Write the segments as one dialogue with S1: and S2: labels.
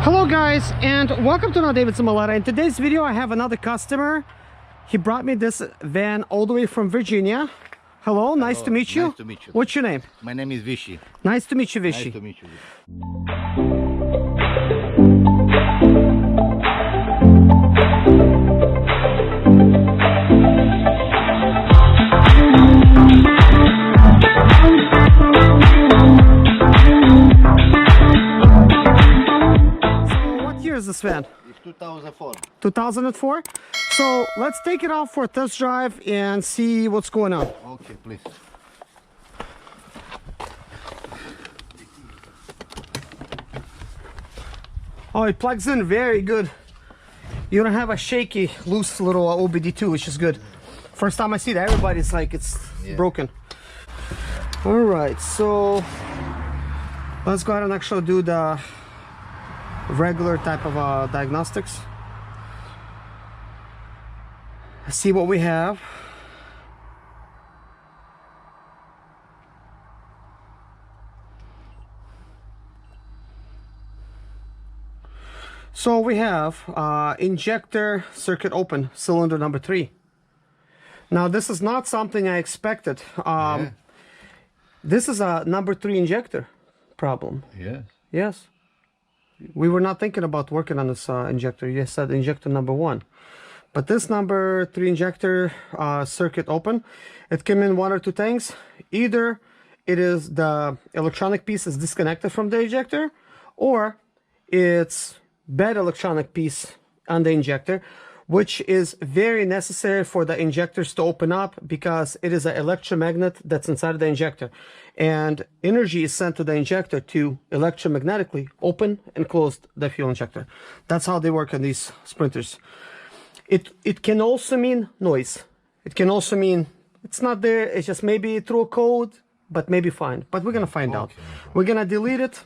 S1: Hello guys, and welcome to David Zimaleta. In today's video I have another customer. He brought me this van all the way from Virginia. Hello, nice to meet you.
S2: Nice to meet you.
S1: What's your name?
S2: My name is Vichy.
S1: Nice to meet you, Vichy.
S2: Nice to meet you.
S1: Is this van?
S2: It's 2004.
S1: 2004. So let's take it out for a test drive and see what's going on.
S2: Okay, please.
S1: Oh, it plugs in very good. You don't have a shaky, loose little OBD2, which is good. First time I see that, everybody's like it's broken. All right, so let's go ahead and actually do the regular type of diagnostics. See what we have. So we have injector circuit open, cylinder number 3. Now this is not something I expected. This is a number 3 injector problem.
S2: Yes.
S1: Yes. We were not thinking about working on this injector. You said injector number 1. But this number 3 injector circuit open, it came in 1 or 2 things. Either it is the electronic piece is disconnected from the injector, or it's bad electronic piece on the injector, which is very necessary for the injectors to open up because it is an electromagnet that's inside of the injector. And energy is sent to the injector to electromagnetically open and close the fuel injector. That's how they work on these sprinters. It can also mean noise. It can also mean it's not there, it's just maybe through a code, but maybe fine. But we're gonna find out. We're gonna delete it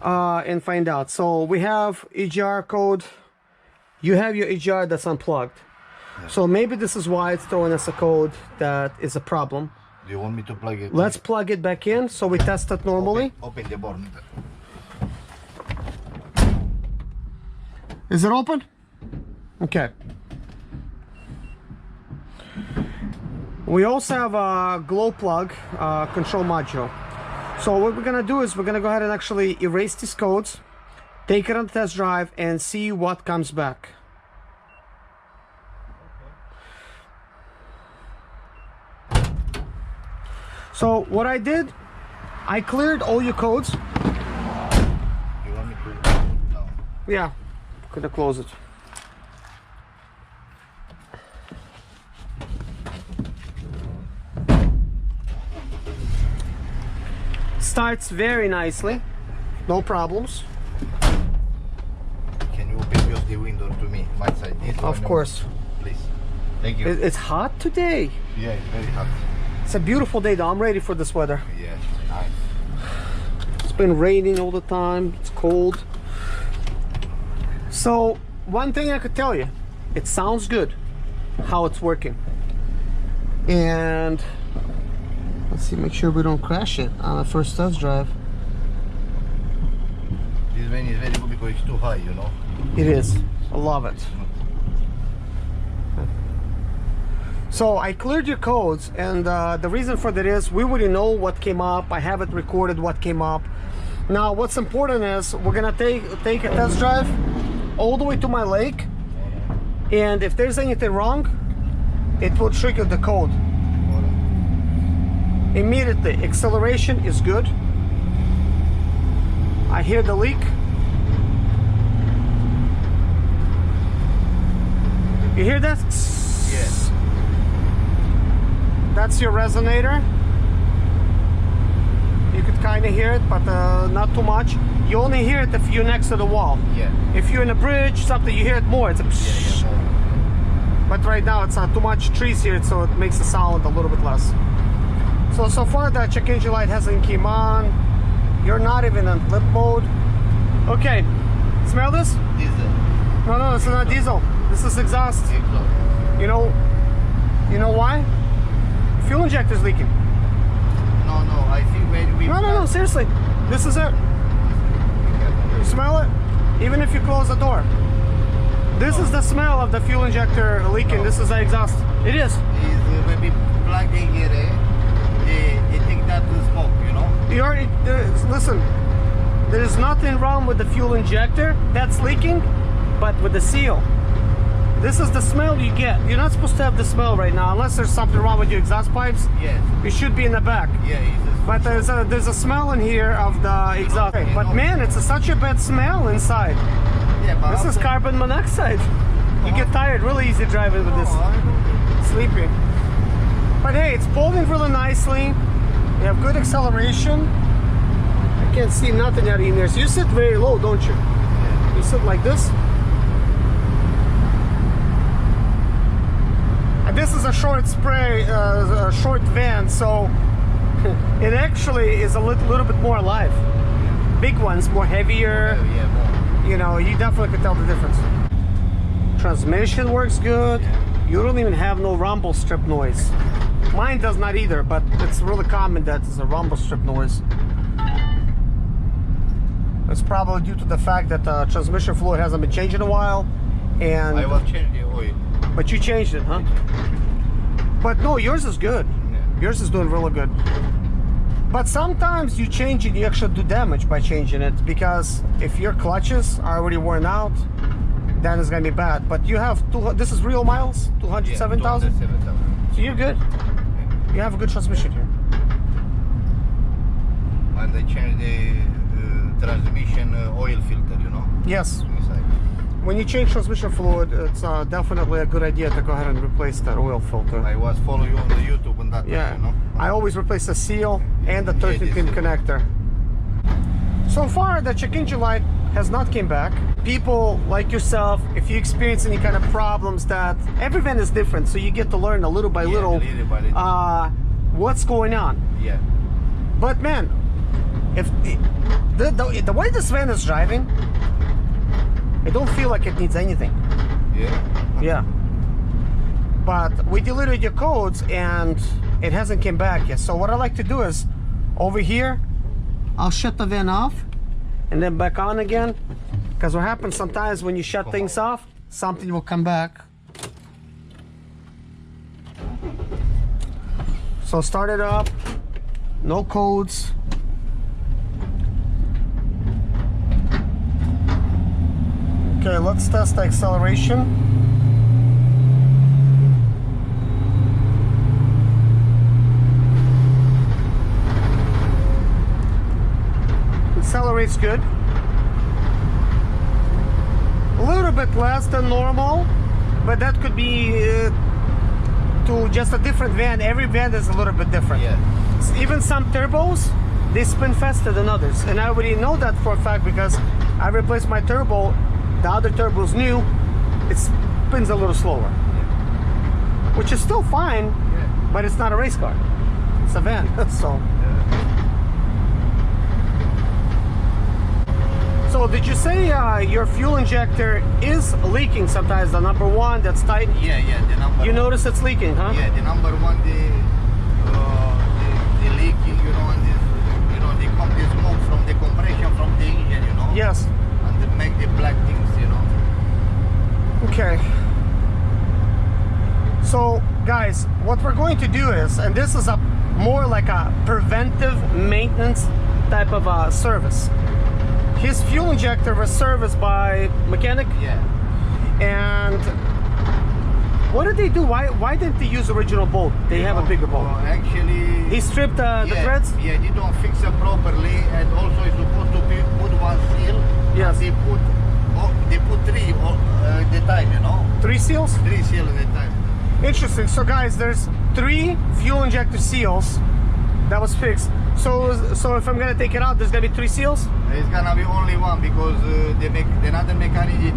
S1: and find out. So we have Egr code. You have your Egr that's unplugged. So maybe this is why it's throwing us a code that is a problem.
S2: Do you want me to plug it?
S1: Let's plug it back in so we test it normally.
S2: Open the board.
S1: Is it open? Okay. We also have a glow plug control module. So what we're gonna do is we're gonna go ahead and actually erase these codes, take it on the test drive, and see what comes back. So what I did, I cleared all your codes.
S2: You want me to? No.
S1: Yeah, gonna close it. Starts very nicely, no problems.
S2: Can you open just the window to me, my side? This
S1: Of course.
S2: Please. Thank you.
S1: It's hot today.
S2: Yeah, it's very hot.
S1: It's a beautiful day though. I'm ready for this weather.
S2: Yes, nice.
S1: It's been raining all the time. It's cold. So one thing I could tell you, it sounds good how it's working. And let's see, make sure we don't crash it on the first test drive.
S2: This van is very good because it's too high, you know.
S1: It is. I love it. So I cleared your codes, and the reason for that is we already know what came up. I have it recorded what came up. Now what's important is we're gonna take a test drive all the way to my lake, and if there's anything wrong, it will trigger the code immediately. Acceleration is good. I hear the leak. You hear that?
S2: Yes.
S1: That's your resonator. You could kind of hear it, but not too much. You only hear it if you're next to the wall.
S2: Yeah.
S1: If you're in a bridge, something, you hear it more. It's a psh.
S2: Yeah.
S1: But right now it's not too much trees here, so it makes the sound a little bit less. So far the check engine light hasn't came on. You're not even in flip mode. Okay, smell this?
S2: Diesel.
S1: No, this is not diesel. This is exhaust. You know why? Fuel injector's leaking.
S2: No, I think when we...
S1: No, seriously. This is it. You smell it? even if you close the door. This is the smell of the fuel injector leaking. This is the exhaust. It is.
S2: Is when we plug in here, they take that to smoke, you know.
S1: Listen, there is nothing wrong with the fuel injector that's leaking, but with the seal. This is the smell you get. You're not supposed to have the smell right now, unless there's something wrong with your exhaust pipes.
S2: Yes.
S1: It should be in the back.
S2: Yeah,
S1: But there's a smell in here of the exhaust. But man, it's such a bad smell inside.
S2: Yeah, but
S1: This is carbon monoxide. You get tired really easy driving with this. Sleeping. But hey, it's folding really nicely. You have good acceleration. I can't see nothing out in there. So you sit very low, don't you? You sit like this. And this is a short a short van, so it actually is a little bit more alive. Big ones, more heavier.
S2: Yeah, more.
S1: You know, you definitely could tell the difference. Transmission works good. You don't even have no rumble strip noise. Mine does not either, but it's really common that it's a rumble strip noise. It's probably due to the fact that the transmission fluid hasn't been changed in a while. And
S2: I will change the oil.
S1: But you changed it, huh? But no, yours is good.
S2: Yeah.
S1: Yours is doing really good. But sometimes you change it, you actually do damage by changing it, because if your clutches are already worn out, then it's gonna be bad. But you have this is real miles, 207,000.
S2: 207,000.
S1: So you're good. You have a good transmission here.
S2: And they change the transmission oil filter, you know.
S1: Yes.
S2: Inside.
S1: When you change transmission fluid, it's definitely a good idea to go ahead and replace that oil filter.
S2: I was following you on the YouTube on that.
S1: Yeah,
S2: you know.
S1: I always replace the seal and the 13-pin connector. So far, the check engine light has not came back. People like yourself, if you experience any kind of problems, that every van is different, so you get to learn a little by little what's going on.
S2: Yeah.
S1: But man, if the way this van is driving, I don't feel like it needs anything.
S2: Yeah.
S1: Yeah. But we deleted your codes and it hasn't came back yet. So what I like to do is over here, I'll shut the van off and then back on again. Because what happens sometimes when you shut things off, something will come back. So start it up, no codes. Okay, let's test the acceleration. Accelerates good. A little bit less than normal, but that could be to just a different van. Every van is a little bit different.
S2: Yeah.
S1: Even some turbos, they spin faster than others, and I already know that for a fact because I replaced my turbo. The other turbo's new, it spins a little slower, which is still fine, but it's not a race car. It's a van, so. So did you say your fuel injector is leaking sometimes, the number one that's tight?
S2: Yeah, the number
S1: You
S2: one.
S1: notice it's leaking, huh?
S2: Yeah, the number one, the leaking, you know, and this, you know, the smoke from the compression from the engine, you know.
S1: Yes.
S2: And they make the black things, you know.
S1: Okay. So guys, what we're going to do is, and this is a more like a preventive maintenance type of service. His fuel injector was serviced by mechanic.
S2: Yeah.
S1: And what did they do? Why didn't they use original bolt? They have a bigger bolt.
S2: Actually,
S1: He stripped the threads?
S2: Yeah, they don't fix it properly, and also it's supposed to be put one seal.
S1: Yes.
S2: They put three at the time, you know.
S1: 3 seals?
S2: 3 seals at the time.
S1: Interesting. So guys, there's 3 fuel injector seals that was fixed. So if I'm gonna take it out, there's gonna be 3 seals?
S2: It's gonna be only one because another mechanic
S1: He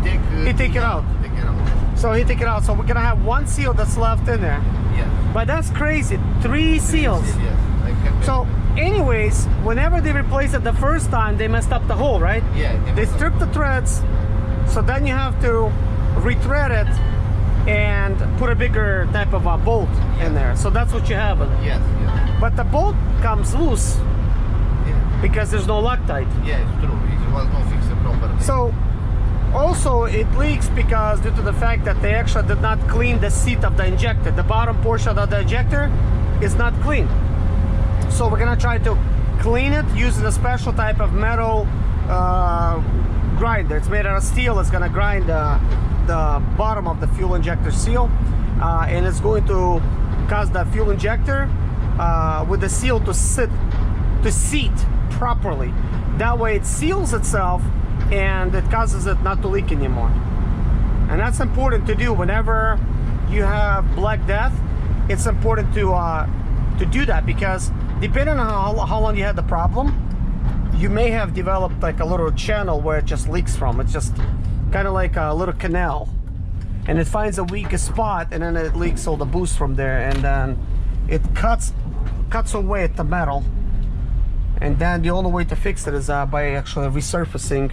S1: take it out.
S2: Take it out.
S1: So he take it out. So we're gonna have 1 seal that's left in there.
S2: Yeah.
S1: But that's crazy. 3 seals.
S2: Yes. I can
S1: So anyways, whenever they replaced it the first time, they messed up the hole, right?
S2: Yeah.
S1: They stripped the threads, so then you have to rethread it and put a bigger type of a bolt in there. So that's what you have.
S2: Yes.
S1: But the bolt comes loose
S2: Yeah.
S1: because there's no Loctite.
S2: Yeah, it's true. It was not fixed properly.
S1: So also it leaks because due to the fact that they actually did not clean the seat of the injector. The bottom portion of the injector is not clean. So we're gonna try to clean it using a special type of metal grinder. It's made out of steel. It's gonna grind the bottom of the fuel injector seal, and it's going to cause the fuel injector with the seal to seat properly. That way it seals itself and it causes it not to leak anymore. And that's important to do whenever you have Black Death. It's important to do that, because depending on how long you had the problem, you may have developed like a little channel where it just leaks from. It's just kind of like a little canal, and it finds a weakest spot, and then it leaks all the boost from there, and then it cuts away at the metal. And then the only way to fix it is by actually resurfacing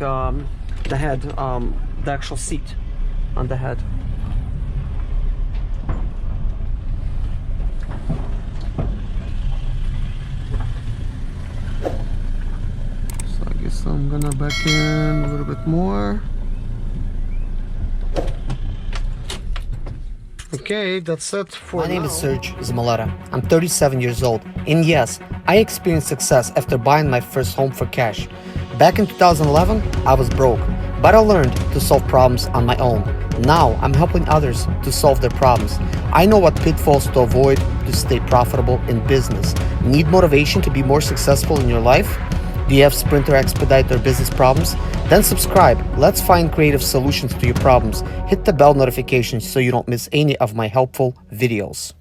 S1: the head, the actual seat on the head. So I guess I'm gonna back in a little bit more. Okay, that's it for
S3: My name
S1: now.
S3: is Serge Zimaleta. I'm 37 years old, and yes, I experienced success after buying my first home for cash. Back in 2011, I was broke, but I learned to solve problems on my own. Now, I'm helping others to solve their problems. I know what pitfalls to avoid to stay profitable in business. Need motivation to be more successful in your life? Do you have Sprinter, Expedite, or business problems? Then subscribe. Let's find creative solutions to your problems. Hit the bell notification so you don't miss any of my helpful videos.